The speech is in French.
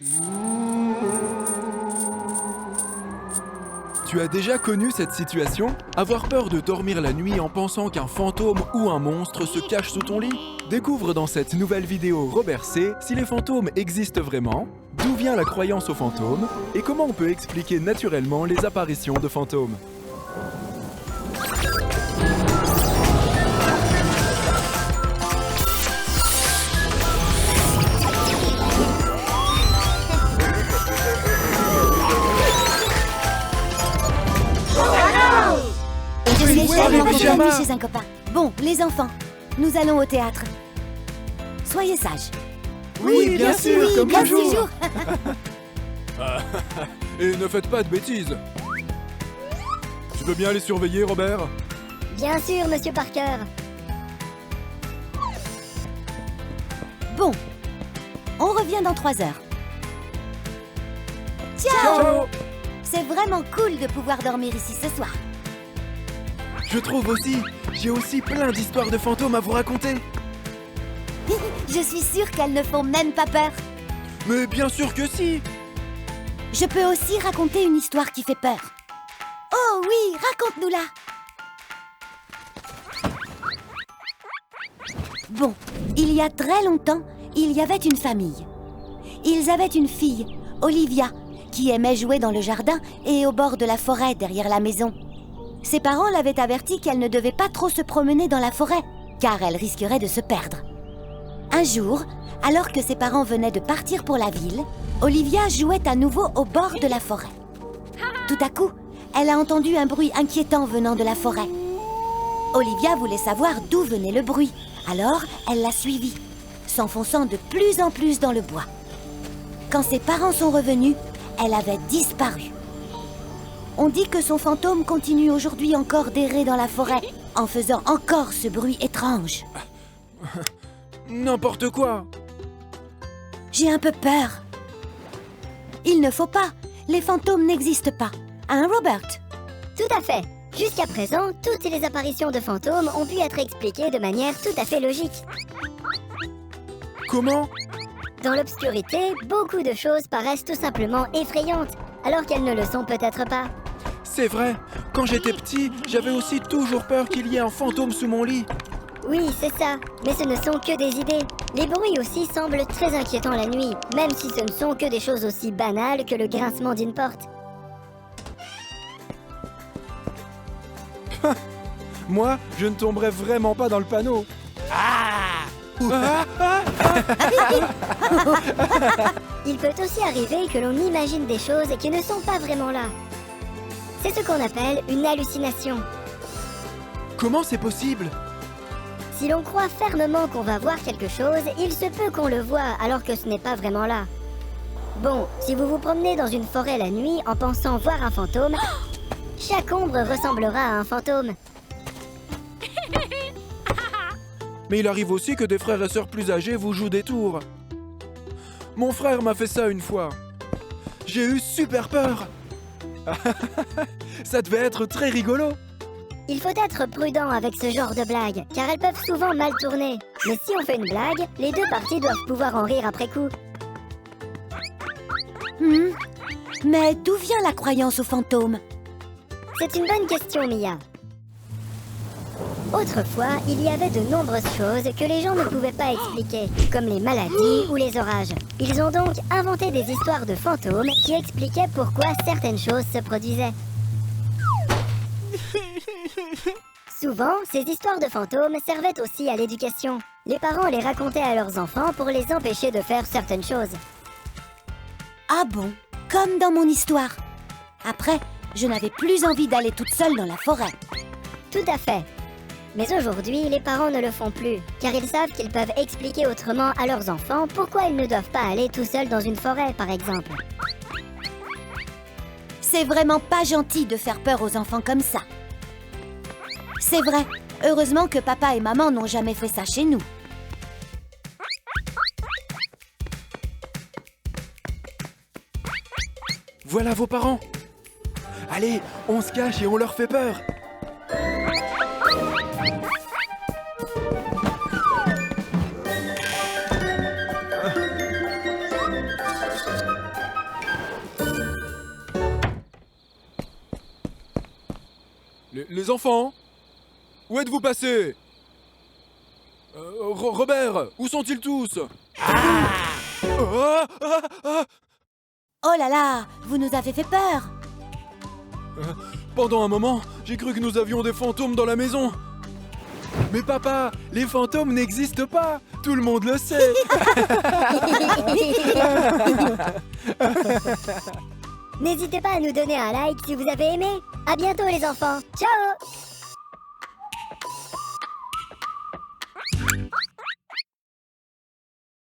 Tu as déjà connu cette situation? Avoir peur de dormir la nuit en pensant qu'un fantôme ou un monstre se cache sous ton lit? Découvre dans cette nouvelle vidéo Robert C si les fantômes existent vraiment, d'où vient la croyance aux fantômes et comment on peut expliquer naturellement les apparitions de fantômes. Bienvenue chez un copain. Bon, les enfants, nous allons au théâtre. Soyez sages. Oui, bien sûr, oui, comme bien toujours. toujours. Et ne faites pas de bêtises. Tu veux bien les surveiller, Robert? Bien sûr, Monsieur Parker. Bon, on revient dans 3 heures. Ciao! C'est vraiment cool de pouvoir dormir ici ce soir. Je trouve aussi, j'ai aussi plein d'histoires de fantômes à vous raconter. Je suis sûre qu'elles ne font même pas peur. Mais bien sûr que si! Je peux aussi raconter une histoire qui fait peur. Oh oui, raconte-nous-la. Bon, il y a très longtemps, il y avait une famille. Ils avaient une fille, Olivia, qui aimait jouer dans le jardin et au bord de la forêt derrière la maison. Ses parents l'avaient avertie qu'elle ne devait pas trop se promener dans la forêt, car elle risquerait de se perdre. Un jour, alors que ses parents venaient de partir pour la ville, Olivia jouait à nouveau au bord de la forêt. Tout à coup, elle a entendu un bruit inquiétant venant de la forêt. Olivia voulait savoir d'où venait le bruit, alors elle l'a suivi, s'enfonçant de plus en plus dans le bois. Quand ses parents sont revenus, elle avait disparu. On dit que son fantôme continue aujourd'hui encore d'errer dans la forêt, en faisant encore ce bruit étrange. N'importe quoi! J'ai un peu peur. Il ne faut pas. Les fantômes n'existent pas. Hein, Robert? Tout à fait. Jusqu'à présent, toutes les apparitions de fantômes ont pu être expliquées de manière tout à fait logique. Comment? Dans l'obscurité, beaucoup de choses paraissent tout simplement effrayantes, alors qu'elles ne le sont peut-être pas. C'est vrai, quand j'étais petit, j'avais aussi toujours peur qu'il y ait un fantôme sous mon lit. Oui, c'est ça, mais ce ne sont que des idées. Les bruits aussi semblent très inquiétants la nuit, même si ce ne sont que des choses aussi banales que le grincement d'une porte. Moi, je ne tomberais vraiment pas dans le panneau. Il peut aussi arriver que l'on imagine des choses qui ne sont pas vraiment là. C'est ce qu'on appelle une hallucination. Comment c'est possible? Si l'on croit fermement qu'on va voir quelque chose, il se peut qu'on le voit alors que ce n'est pas vraiment là. Bon, si vous vous promenez dans une forêt la nuit en pensant voir un fantôme, chaque ombre ressemblera à un fantôme. Mais il arrive aussi que des frères et sœurs plus âgés vous jouent des tours. Mon frère m'a fait ça une fois. J'ai eu super peur. Ça devait être très rigolo. Il faut être prudent avec ce genre de blagues, car elles peuvent souvent mal tourner. Mais si on fait une blague, les deux parties doivent pouvoir en rire après coup. Mais d'où vient la croyance aux fantômes? C'est une bonne question, Mia. Autrefois, il y avait de nombreuses choses que les gens ne pouvaient pas expliquer, comme les maladies ou les orages. Ils ont donc inventé des histoires de fantômes qui expliquaient pourquoi certaines choses se produisaient. Souvent, ces histoires de fantômes servaient aussi à l'éducation. Les parents les racontaient à leurs enfants pour les empêcher de faire certaines choses. Ah bon? Comme dans mon histoire. Après, je n'avais plus envie d'aller toute seule dans la forêt. Tout à fait. Mais aujourd'hui, les parents ne le font plus, car ils savent qu'ils peuvent expliquer autrement à leurs enfants pourquoi ils ne doivent pas aller tout seuls dans une forêt, par exemple. C'est vraiment pas gentil de faire peur aux enfants comme ça. C'est vrai. Heureusement que papa et maman n'ont jamais fait ça chez nous. Voilà vos parents. Allez, on se cache et on leur fait peur. Les enfants? Où êtes-vous passés? Robert, où sont-ils tous? Ah, ah, ah. Oh là là, vous nous avez fait peur. Pendant un moment, j'ai cru que nous avions des fantômes dans la maison. Mais papa, les fantômes n'existent pas. Tout le monde le sait. N'hésitez pas à nous donner un like si vous avez aimé. À bientôt les enfants. Ciao!